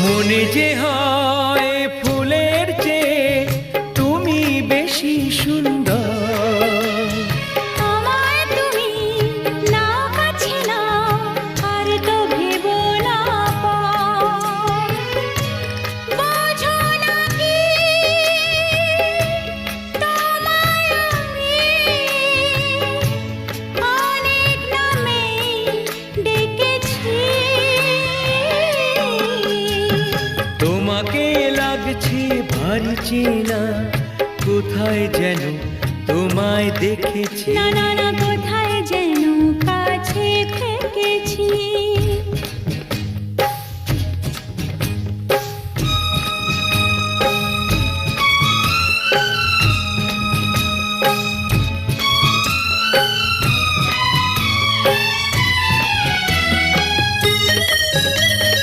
মনে যে হয় ফুলের চেয়ে তুমি বেশি সুন্দর। আমায় তুমি না কাছে না আর তো ভেবো না পর। বোঝো না কি তোমায় আমি অনেক নামে ডেকেছি। তোমাকে লাগছে ভারী চেনা, কোথায় যেন তোমায় দেখেছি। না না না, কোথায় যেন কাছে থেকেছি।